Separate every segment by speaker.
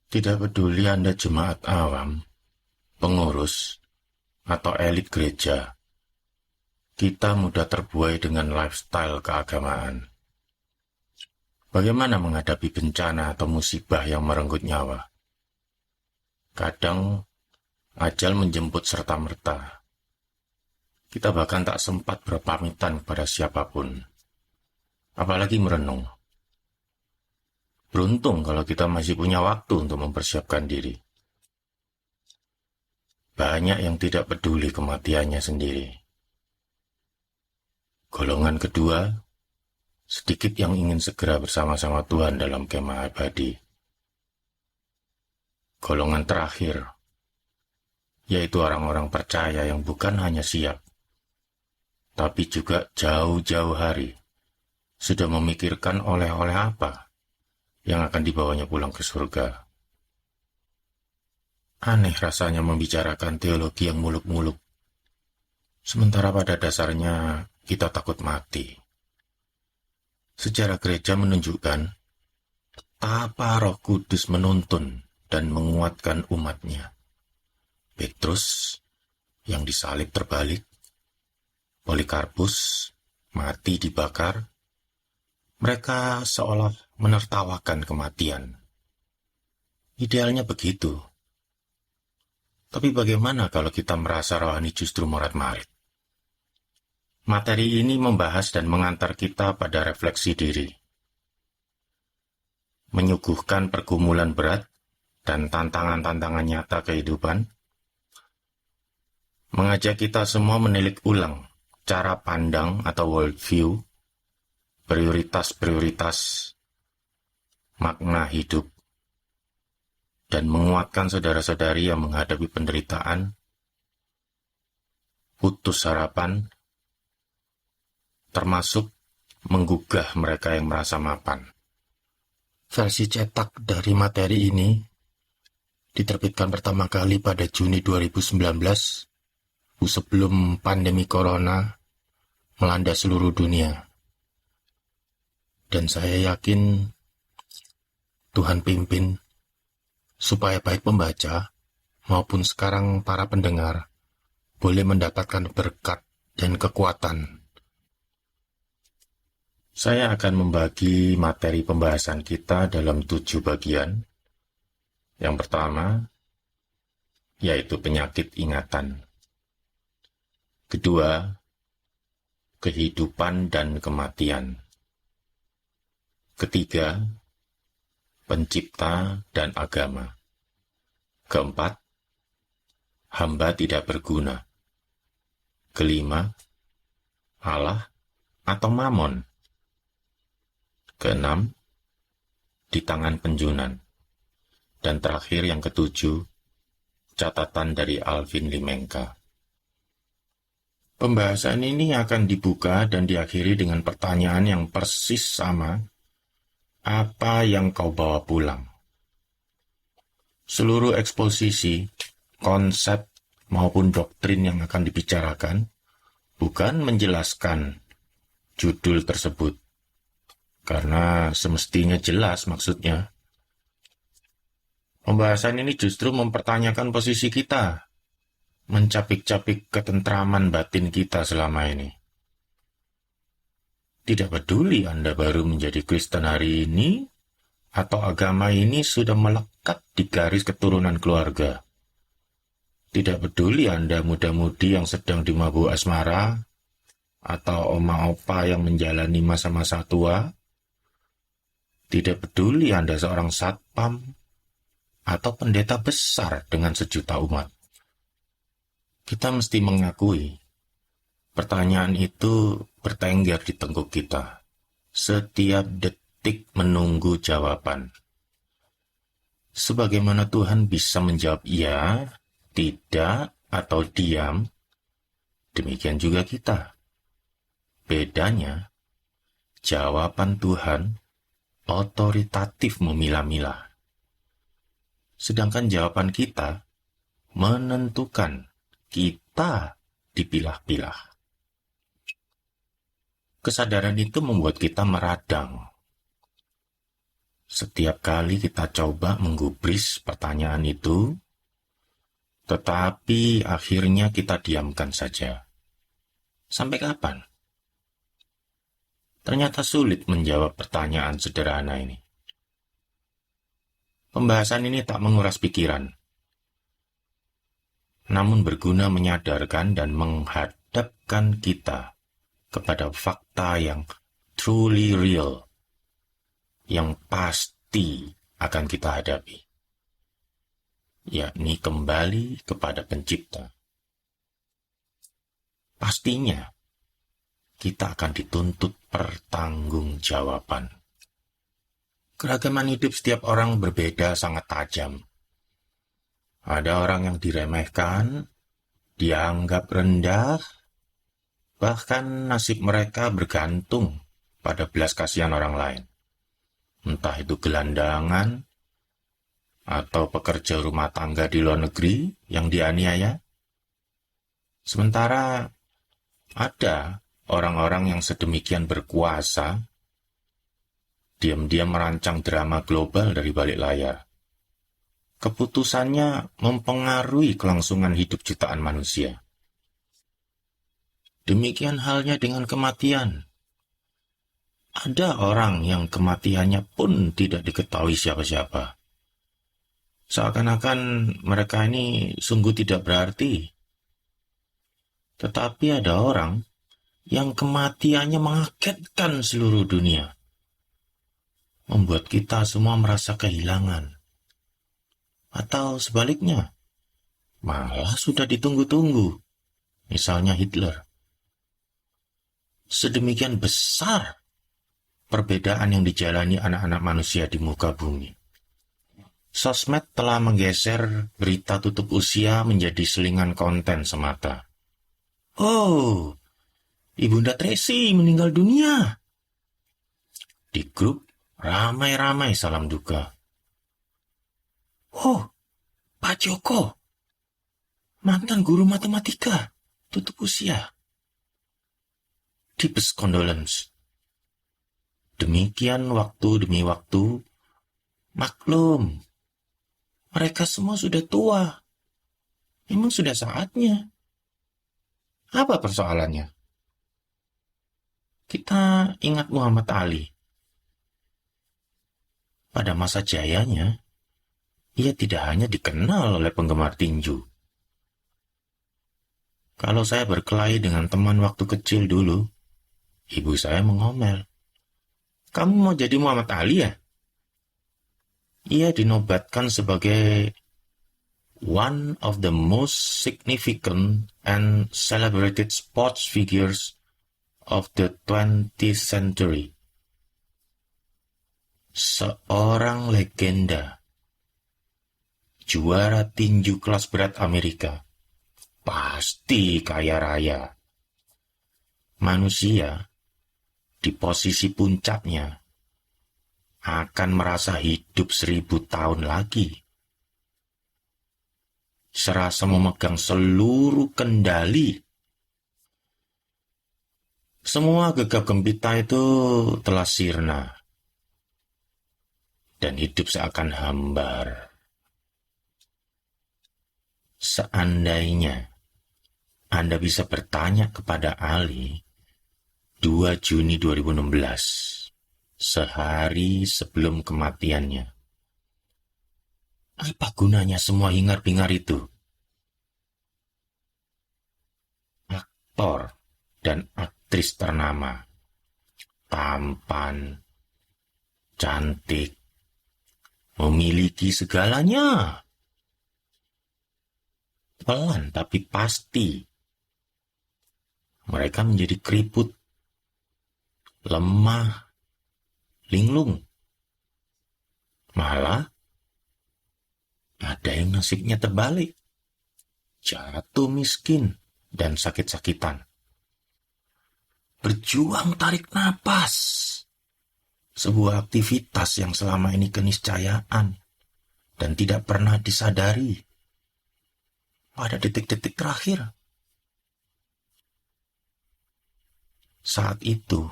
Speaker 1: Tidak peduli Anda jemaat awam, pengurus, atau elit gereja, kita mudah terbuai dengan lifestyle keagamaan. Bagaimana menghadapi bencana atau musibah yang merenggut nyawa? Kadang, ajal menjemput serta-merta. Kita bahkan tak sempat berpamitan kepada siapapun, apalagi merenung. Beruntung kalau kita masih punya waktu untuk mempersiapkan diri. Banyak yang tidak peduli kematiannya sendiri. Golongan kedua, sedikit yang ingin segera bersama-sama Tuhan dalam kemah abadi. Golongan terakhir, yaitu orang-orang percaya yang bukan hanya siap, tapi juga jauh-jauh hari sudah memikirkan oleh-oleh apa yang akan dibawanya pulang ke surga. Aneh rasanya membicarakan teologi yang muluk-muluk, sementara pada dasarnya kita takut mati. Sejarah gereja menunjukkan betapa Roh Kudus menuntun dan menguatkan umatnya. Petrus yang disalib terbalik, Polikarpus mati dibakar, mereka seolah menertawakan kematian. Idealnya begitu. Tapi bagaimana kalau kita merasa rohani justru morat-marit? Materi ini membahas dan mengantar kita pada refleksi diri. Menyuguhkan pergumulan berat dan tantangan-tantangan nyata kehidupan. Mengajak kita semua menilik ulang cara pandang atau worldview, prioritas-prioritas, makna hidup, dan menguatkan saudara-saudari yang menghadapi penderitaan, putus harapan, termasuk menggugah mereka yang merasa mapan. Versi cetak dari materi ini diterbitkan pertama kali pada Juni 2019, sebelum pandemi corona melanda seluruh dunia. Dan saya yakin Tuhan pimpin supaya baik pembaca maupun sekarang para pendengar boleh mendapatkan berkat dan kekuatan. Saya akan membagi materi pembahasan kita dalam 7 bagian. Yang pertama, yaitu penyakit ingatan. Kedua, kehidupan dan kematian. Ketiga, pencipta dan agama. Keempat, hamba tidak berguna. Kelima, Allah atau Mamon. Keenam, di tangan penjunan. Dan terakhir yang ketujuh, catatan dari Alvin Limenka. Pembahasan ini akan dibuka dan diakhiri dengan pertanyaan yang persis sama. Apa yang kau bawa pulang? Seluruh eksposisi, konsep maupun doktrin yang akan dibicarakan bukan menjelaskan judul tersebut, karena semestinya jelas maksudnya. Pembahasan ini justru mempertanyakan posisi kita, mencapik-capik ketentraman batin kita selama ini. Tidak peduli Anda baru menjadi Kristen hari ini, atau agama ini sudah melekat di garis keturunan keluarga. Tidak peduli Anda muda-mudi yang sedang dimabuk asmara, atau oma-opa yang menjalani masa-masa tua. Tidak peduli Anda seorang satpam, atau pendeta besar dengan sejuta umat. Kita mesti mengakui, pertanyaan itu bertengger di tengkuk kita. Setiap detik menunggu jawaban. Sebagaimana Tuhan bisa menjawab ya, tidak, atau diam, demikian juga kita. Bedanya, jawaban Tuhan otoritatif memilah-milah. Sedangkan jawaban kita menentukan kita dipilah-pilah. Kesadaran itu membuat kita meradang. Setiap kali kita coba menggubris pertanyaan itu, tetapi akhirnya kita diamkan saja. Sampai kapan? Ternyata sulit menjawab pertanyaan sederhana ini. Pembahasan ini tak menguras pikiran, namun berguna menyadarkan dan menghadapkan kita kepada fakta yang truly real, yang pasti akan kita hadapi, yakni kembali kepada Pencipta. Pastinya, kita akan dituntut pertanggungjawaban. Keragaman hidup setiap orang berbeda sangat tajam. Ada orang yang diremehkan, dianggap rendah, bahkan nasib mereka bergantung pada belas kasihan orang lain. Entah itu gelandangan, atau pekerja rumah tangga di luar negeri yang dianiaya. Sementara ada orang-orang yang sedemikian berkuasa, diam-diam merancang drama global dari balik layar. Keputusannya mempengaruhi kelangsungan hidup jutaan manusia. Demikian halnya dengan kematian. Ada orang yang kematiannya pun tidak diketahui siapa-siapa. Seakan-akan mereka ini sungguh tidak berarti. Tetapi ada orang yang kematiannya mengagetkan seluruh dunia, membuat kita semua merasa kehilangan. Atau sebaliknya, malah sudah ditunggu-tunggu, misalnya Hitler. Sedemikian besar perbedaan yang dijalani anak-anak manusia di muka bumi. Sosmed telah menggeser berita tutup usia menjadi selingan konten semata. Oh, Ibunda Tracy meninggal dunia. Di grup ramai-ramai salam duka. Oh, Pak Joko, mantan guru matematika, tutup usia. Deepest condolence. Demikian waktu demi waktu, maklum, mereka semua sudah tua. Memang sudah saatnya. Apa persoalannya? Kita ingat Muhammad Ali. Pada masa jayanya, ia tidak hanya dikenal oleh penggemar tinju. Kalau saya berkelahi dengan teman waktu kecil dulu, ibu saya mengomel. Kamu mau jadi Muhammad Ali ya? Ia dinobatkan sebagai one of the most significant and celebrated sports figures of the 20th century. Seorang legenda, juara tinju kelas berat Amerika, pasti kaya raya. Manusia di posisi puncaknya akan merasa hidup 1000 tahun lagi. Serasa memegang seluruh kendali. Semua gegap gempita itu telah sirna. Dan hidup seakan hambar. Seandainya Anda bisa bertanya kepada Ali 2 Juni 2016, sehari sebelum kematiannya, apa gunanya semua hingar-bingar itu? Aktor dan aktris ternama, tampan, cantik, memiliki segalanya. Pelan tapi pasti. Mereka menjadi keriput, lemah, linglung. Malah, ada yang nasibnya terbalik. Jatuh miskin dan sakit-sakitan. Berjuang tarik napas. Sebuah aktivitas yang selama ini keniscayaan dan tidak pernah disadari pada detik-detik terakhir. Saat itu,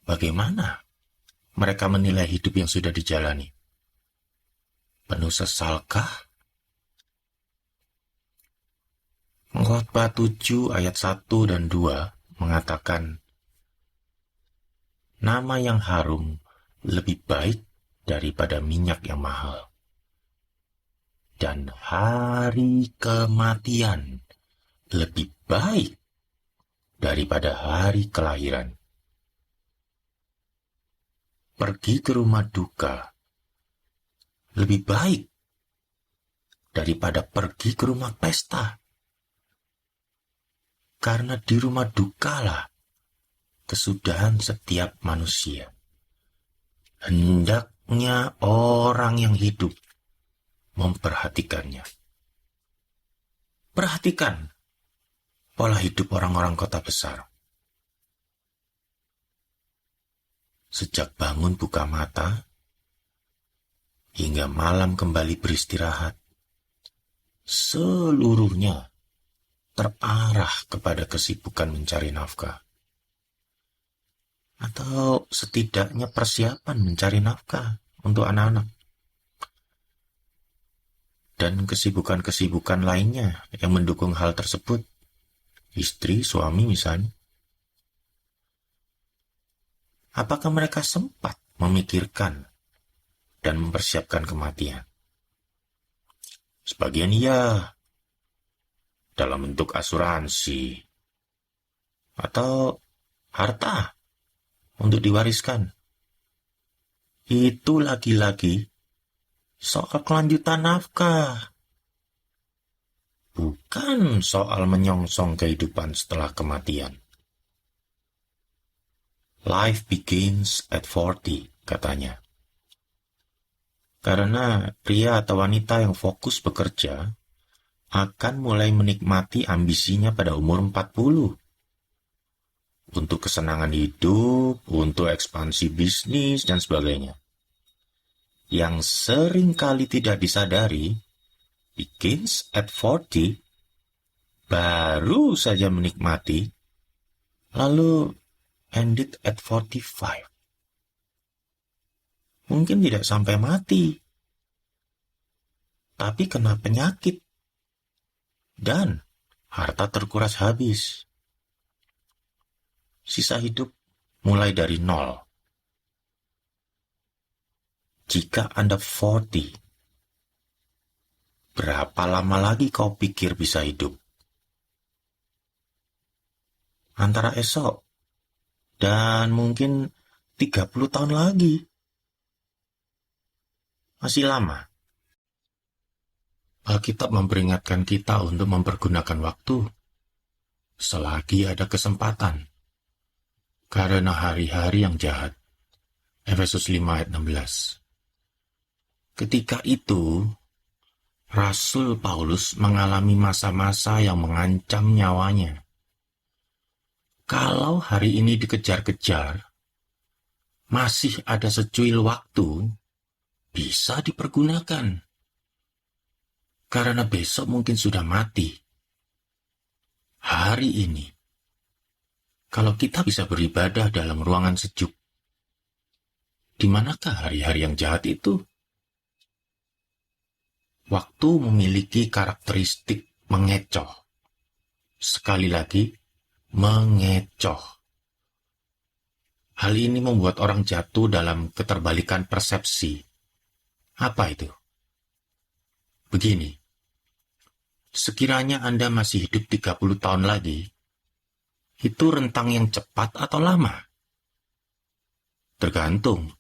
Speaker 1: bagaimana mereka menilai hidup yang sudah dijalani? Penuh sesalkah? Khotbah 7 ayat 1 dan 2 mengatakan, nama yang harum lebih baik daripada minyak yang mahal, dan hari kematian lebih baik daripada hari kelahiran. Pergi ke rumah duka lebih baik daripada pergi ke rumah pesta. Karena di rumah dukalah kesudahan setiap manusia. Hendaknya orang yang hidup memperhatikannya. Perhatikan pola hidup orang-orang kota besar. Sejak bangun buka mata, hingga malam kembali beristirahat, seluruhnya terarah kepada kesibukan mencari nafkah. Atau setidaknya persiapan mencari nafkah untuk anak-anak. Dan kesibukan-kesibukan lainnya yang mendukung hal tersebut. Istri, suami misalnya. Apakah mereka sempat memikirkan dan mempersiapkan kematian? Sebagian iya, dalam bentuk asuransi atau harta untuk diwariskan. Itu lagi-lagi soal kelanjutan nafkah, bukan soal menyongsong kehidupan setelah kematian. Life begins at 40, katanya. Karena pria atau wanita yang fokus bekerja akan mulai menikmati ambisinya pada umur 40. Untuk kesenangan hidup, untuk ekspansi bisnis, dan sebagainya. Yang sering kali tidak disadari, begins at 40, baru saja menikmati, lalu ended at 45. Mungkin tidak sampai mati, tapi kena penyakit, dan harta terkuras habis. Sisa hidup mulai dari nol. Jika Anda 40, berapa lama lagi kau pikir bisa hidup? Antara esok dan mungkin 30 tahun lagi. Masih lama. Alkitab memperingatkan kita untuk mempergunakan waktu selagi ada kesempatan. Karena hari-hari yang jahat. Efesus 5 ayat 16. Ketika itu, Rasul Paulus mengalami masa-masa yang mengancam nyawanya. Kalau hari ini dikejar-kejar, masih ada secuil waktu, bisa dipergunakan. Karena besok mungkin sudah mati. Hari ini, kalau kita bisa beribadah dalam ruangan sejuk, di manakah hari-hari yang jahat itu? Waktu memiliki karakteristik mengecoh. Sekali lagi, mengecoh. Hal ini membuat orang jatuh dalam keterbalikan persepsi. Apa itu? Begini, sekiranya Anda masih hidup 30 tahun lagi, itu rentang yang cepat atau lama? Tergantung.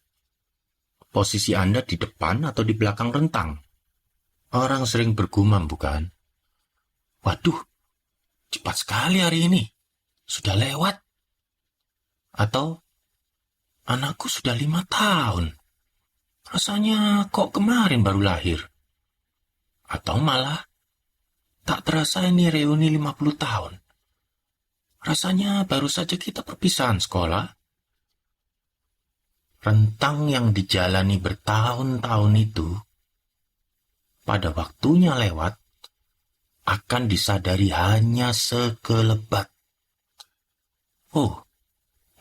Speaker 1: Posisi Anda di depan atau di belakang rentang. Orang sering bergumam, bukan? Waduh, cepat sekali hari ini. Sudah lewat. Atau, anakku sudah 5 tahun. Rasanya kok kemarin baru lahir. Atau malah, tak terasa ini reuni 50 tahun. Rasanya baru saja kita perpisahan sekolah. Rentang yang dijalani bertahun-tahun itu, pada waktunya lewat, akan disadari hanya sekelebat. Oh,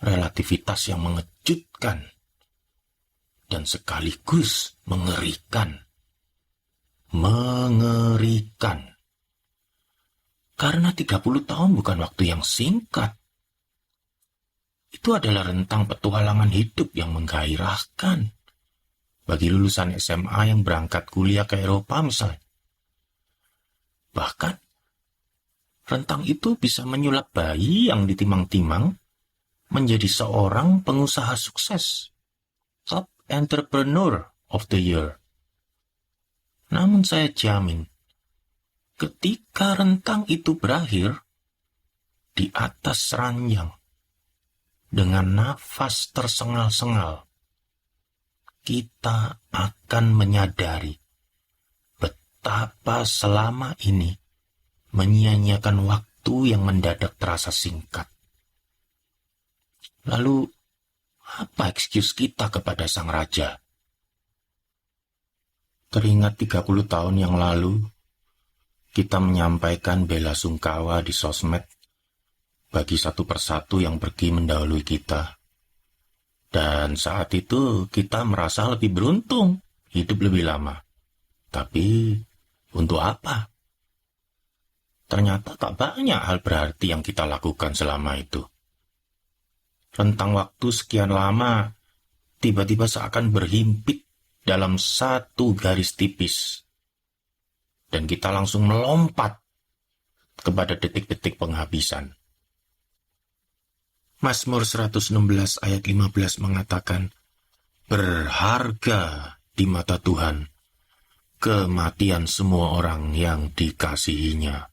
Speaker 1: relativitas yang mengejutkan. dan sekaligus mengerikan. Mengerikan. Karena 30 tahun bukan waktu yang singkat. Itu adalah rentang petualangan hidup yang menggairahkan. Bagi lulusan SMA yang berangkat kuliah ke Eropa misalnya. Bahkan, rentang itu bisa menyulap bayi yang ditimang-timang menjadi seorang pengusaha sukses. Top Entrepreneur of the Year. Namun saya jamin, ketika rentang itu berakhir, di atas ranjang, dengan nafas tersengal-sengal, kita akan menyadari betapa selama ini menyia-nyiakan waktu yang mendadak terasa singkat. Lalu, apa excuse kita kepada sang raja? Teringat 30 tahun yang lalu, kita menyampaikan bela sungkawa di sosmed bagi satu persatu yang pergi mendahului kita. Dan saat itu kita merasa lebih beruntung, hidup lebih lama. Tapi, untuk apa? Ternyata tak banyak hal berarti yang kita lakukan selama itu. Rentang waktu sekian lama, tiba-tiba seakan berhimpit dalam satu garis tipis. Dan kita langsung melompat kepada detik-detik penghabisan. Mazmur 116 ayat 15 mengatakan, berharga di mata Tuhan kematian semua orang yang dikasihinya.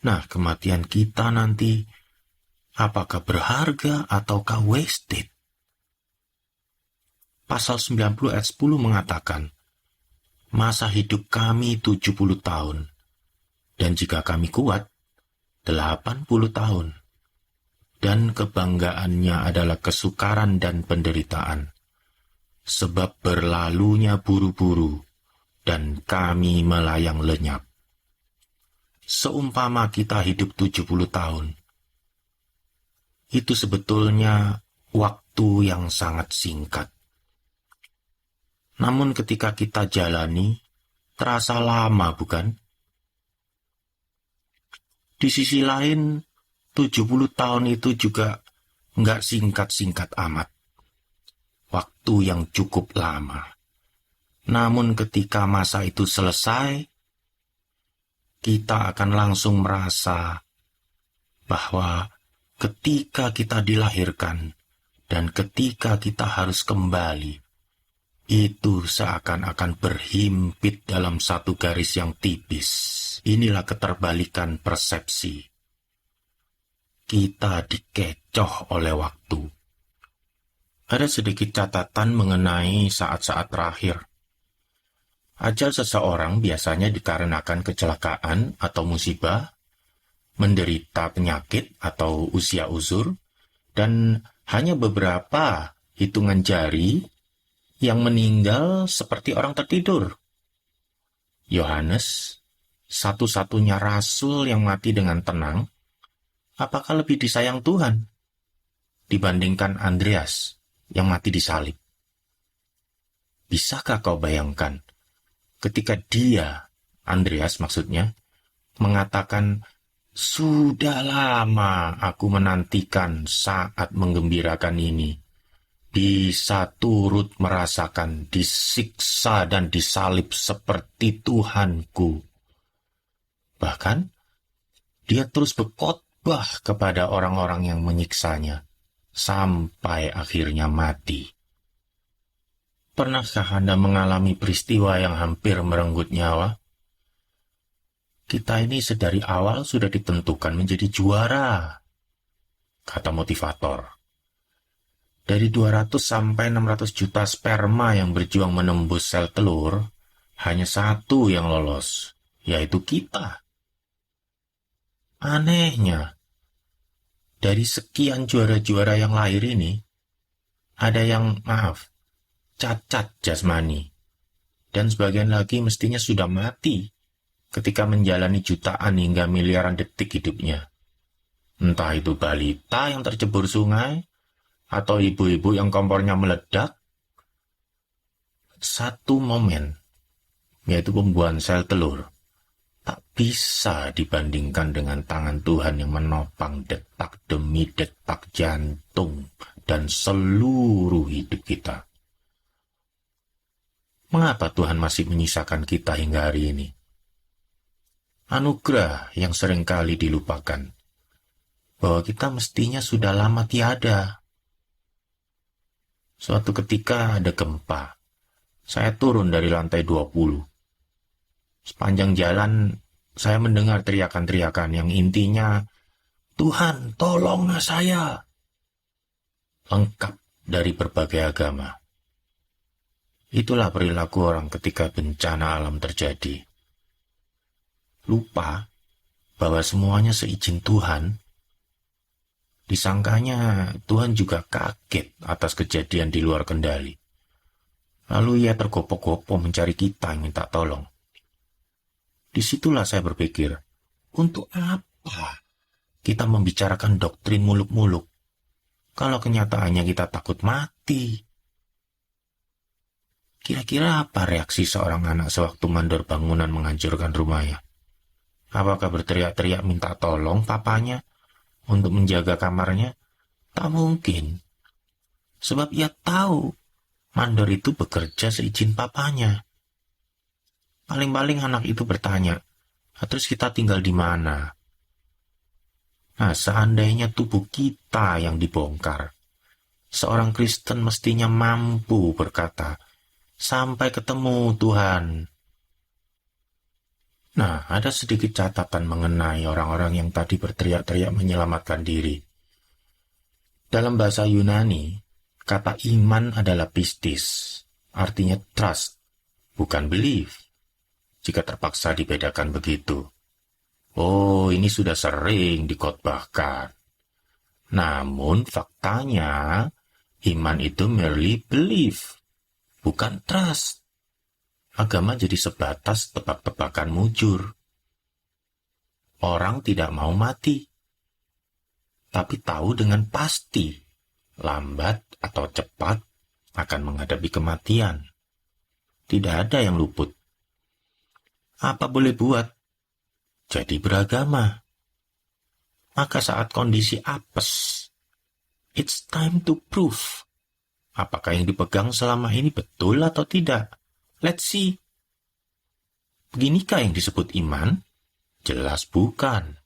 Speaker 1: Nah, kematian kita nanti apakah berharga ataukah wasted? Pasal 90 ayat 10 mengatakan, masa hidup kami 70 tahun, dan jika kami kuat, 80 tahun. Dan kebanggaannya adalah kesukaran dan penderitaan, sebab berlalunya buru-buru, dan kami melayang lenyap. Seumpama kita hidup 70 tahun, itu sebetulnya waktu yang sangat singkat. Namun ketika kita jalani, terasa lama, bukan? Di sisi lain, 70 tahun itu juga nggak singkat-singkat amat. Waktu yang cukup lama. Namun ketika masa itu selesai, kita akan langsung merasa bahwa ketika kita dilahirkan dan ketika kita harus kembali, itu seakan-akan berhimpit dalam satu garis yang tipis. Inilah keterbalikan persepsi. Kita dikecoh oleh waktu. Ada sedikit catatan mengenai saat-saat terakhir. Ajal seseorang biasanya dikarenakan kecelakaan atau musibah, menderita penyakit atau usia uzur, dan hanya beberapa hitungan jari yang meninggal seperti orang tertidur. Yohanes, satu-satunya rasul yang mati dengan tenang, apakah lebih disayang Tuhan dibandingkan Andreas yang mati disalib? Bisakah kau bayangkan ketika dia, Andreas maksudnya, mengatakan, sudah lama aku menantikan saat menggembirakan ini, bisa turut merasakan disiksa dan disalib seperti Tuhanku. Bahkan, dia terus berkhotbah kepada orang-orang yang menyiksanya, sampai akhirnya mati. Pernahkah Anda mengalami peristiwa yang hampir merenggut nyawa? Kita ini sedari awal sudah ditentukan menjadi juara, kata motivator. Dari 200 sampai 600 juta sperma yang berjuang menembus sel telur, hanya satu yang lolos, yaitu kita. Anehnya, dari sekian juara-juara yang lahir ini, ada yang, cacat jasmani, dan sebagian lagi mestinya sudah mati ketika menjalani jutaan hingga miliaran detik hidupnya. Entah itu balita yang tercebur sungai, atau ibu-ibu yang kompornya meledak, satu momen, yaitu pembuahan sel telur, tak bisa dibandingkan dengan tangan Tuhan yang menopang detak demi detak jantung dan seluruh hidup kita. Mengapa Tuhan masih menyisakan kita hingga hari ini? Anugerah yang seringkali dilupakan, bahwa kita mestinya sudah lama tiada. Suatu ketika ada gempa. Saya turun dari lantai 20. Sepanjang jalan, saya mendengar teriakan-teriakan yang intinya, "Tuhan, tolonglah saya!" Lengkap dari berbagai agama. Itulah perilaku orang ketika bencana alam terjadi. Lupa bahwa semuanya seizin Tuhan. Disangkanya Tuhan juga kaget atas kejadian di luar kendali. Lalu ia tergopoh-gopoh mencari kita yang minta tolong. Disitulah saya berpikir, untuk apa kita membicarakan doktrin muluk-muluk kalau kenyataannya kita takut mati? Kira-kira apa reaksi seorang anak sewaktu mandor bangunan menghancurkan rumahnya? Apakah berteriak-teriak minta tolong papanya untuk menjaga kamarnya? Tak mungkin. Sebab ia tahu mandor itu bekerja seizin papanya. Paling-paling anak itu bertanya, "Terus kita tinggal di mana?" Nah, seandainya tubuh kita yang dibongkar, seorang Kristen mestinya mampu berkata, "Sampai ketemu Tuhan." Nah, ada sedikit catatan mengenai orang-orang yang tadi berteriak-teriak menyelamatkan diri. Dalam bahasa Yunani, kata iman adalah pistis, artinya trust, bukan belief. Jika terpaksa dibedakan begitu. Oh, ini sudah sering dikhotbahkan. Namun faktanya, iman itu merely belief, bukan trust. Agama jadi sebatas tebak-tebakan mujur. Orang tidak mau mati, tapi tahu dengan pasti, lambat atau cepat akan menghadapi kematian. Tidak ada yang luput. Apa boleh buat? Jadi beragama. Maka saat kondisi apes, it's time to prove. Apakah yang dipegang selama ini betul atau tidak? Let's see. Beginikah yang disebut iman? Jelas bukan.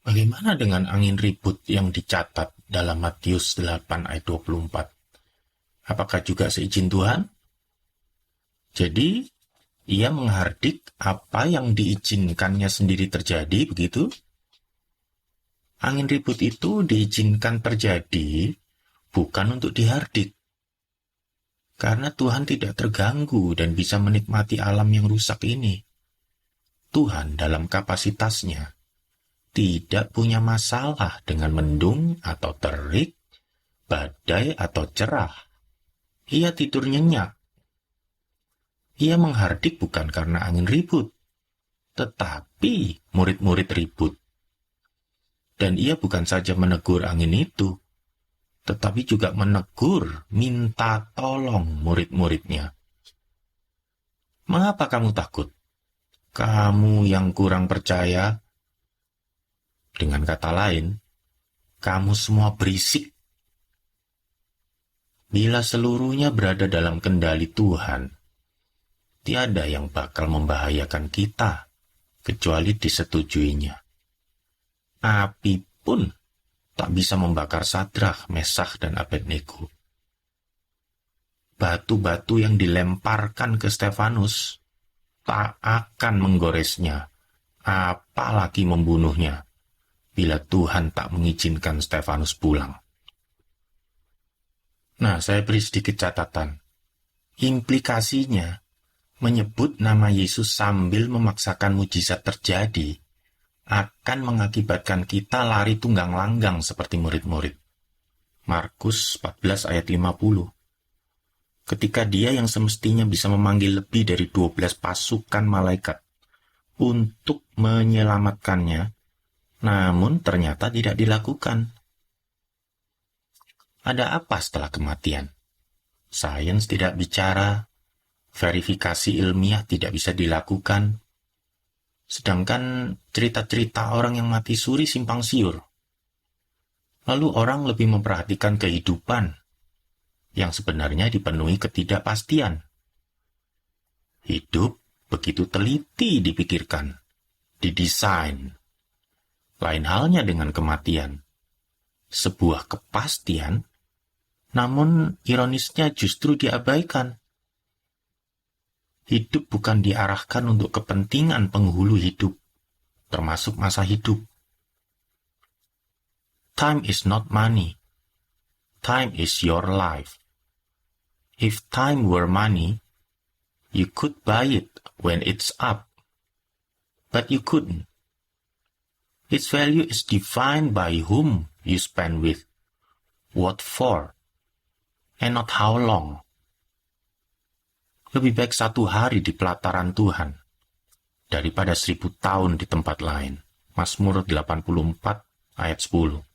Speaker 1: Bagaimana dengan angin ribut yang dicatat dalam Matius 8 ayat 24? Apakah juga seizin Tuhan? Jadi, ia menghardik apa yang diizinkannya sendiri terjadi, begitu? Angin ribut itu diizinkan terjadi bukan untuk dihardik. Karena Tuhan tidak terganggu dan bisa menikmati alam yang rusak ini. Tuhan dalam kapasitasnya tidak punya masalah dengan mendung atau terik, badai atau cerah. Ia tidur nyenyak. Ia menghardik bukan karena angin ribut, tetapi murid-murid ribut. Dan ia bukan saja menegur angin itu, tetapi juga menegur, minta tolong murid-muridnya. Mengapa kamu takut? Kamu yang kurang percaya? Dengan kata lain, kamu semua berisik. Bila seluruhnya berada dalam kendali Tuhan, tiada yang bakal membahayakan kita, kecuali disetujuinya. Api pun tak bisa membakar Sadrak, Mesakh, dan Abednego. Batu-batu yang dilemparkan ke Stefanus tak akan menggoresnya, apalagi membunuhnya, bila Tuhan tak mengizinkan Stefanus pulang. Nah, saya beri sedikit catatan. Implikasinya, menyebut nama Yesus sambil memaksakan mujizat terjadi akan mengakibatkan kita lari tunggang langgang seperti murid-murid. Markus 14 ayat 50. Ketika dia yang semestinya bisa memanggil lebih dari 12 pasukan malaikat untuk menyelamatkannya, namun ternyata tidak dilakukan. Ada apa setelah kematian? Sains tidak bicara, verifikasi ilmiah tidak bisa dilakukan, sedangkan cerita-cerita orang yang mati suri simpang siur. Lalu orang lebih memperhatikan kehidupan yang sebenarnya dipenuhi ketidakpastian. Hidup begitu teliti dipikirkan, didesain. Lain halnya dengan kematian. Sebuah kepastian, namun ironisnya justru diabaikan. Hidup bukan diarahkan untuk kepentingan penghulu hidup, termasuk masa hidup. Time is not money. Time is your life. If time were money, you could buy it when it's up. But you couldn't. Its value is defined by whom you spend with, what for, and not how long. Lebih baik 1 hari di pelataran Tuhan daripada 1000 tahun di tempat lain. Mazmur 84 ayat 10.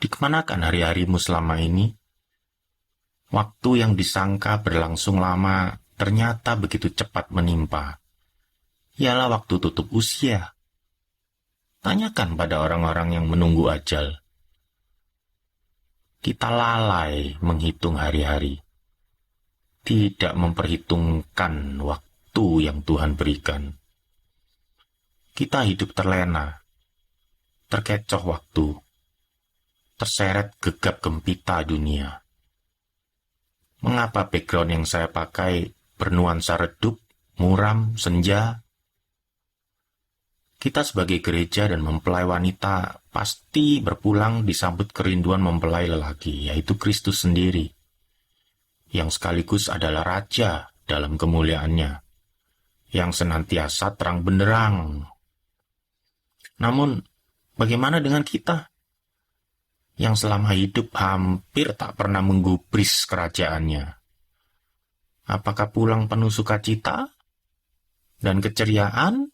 Speaker 1: Dikemanakan hari-harimu selama ini? Waktu yang disangka berlangsung lama ternyata begitu cepat menimpa. Ialah waktu tutup usia. Tanyakan pada orang-orang yang menunggu ajal. Kita lalai menghitung hari-hari, tidak memperhitungkan waktu yang Tuhan berikan. Kita hidup terlena, terkecoh waktu, terseret gegap gempita dunia. Mengapa background yang saya pakai bernuansa redup, muram, senja? Kita sebagai gereja dan mempelai wanita pasti berpulang disambut kerinduan mempelai lelaki, yaitu Kristus sendiri, yang sekaligus adalah Raja dalam kemuliaannya, yang senantiasa terang benderang. Namun, bagaimana dengan kita? Yang selama hidup hampir tak pernah menggubris kerajaannya. Apakah pulang penuh sukacita dan keceriaan?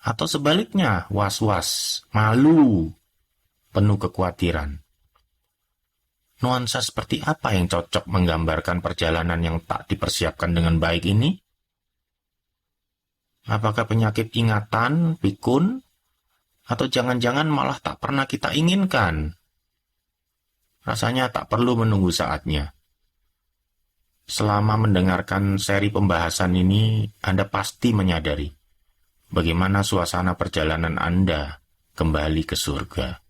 Speaker 1: Atau sebaliknya, was-was, malu, penuh kekhawatiran? Nuansa seperti apa yang cocok menggambarkan perjalanan yang tak dipersiapkan dengan baik ini? Apakah penyakit ingatan, pikun? Atau jangan-jangan malah tak pernah kita inginkan? Rasanya tak perlu menunggu saatnya. Selama mendengarkan seri pembahasan ini, Anda pasti menyadari bagaimana suasana perjalanan Anda kembali ke surga.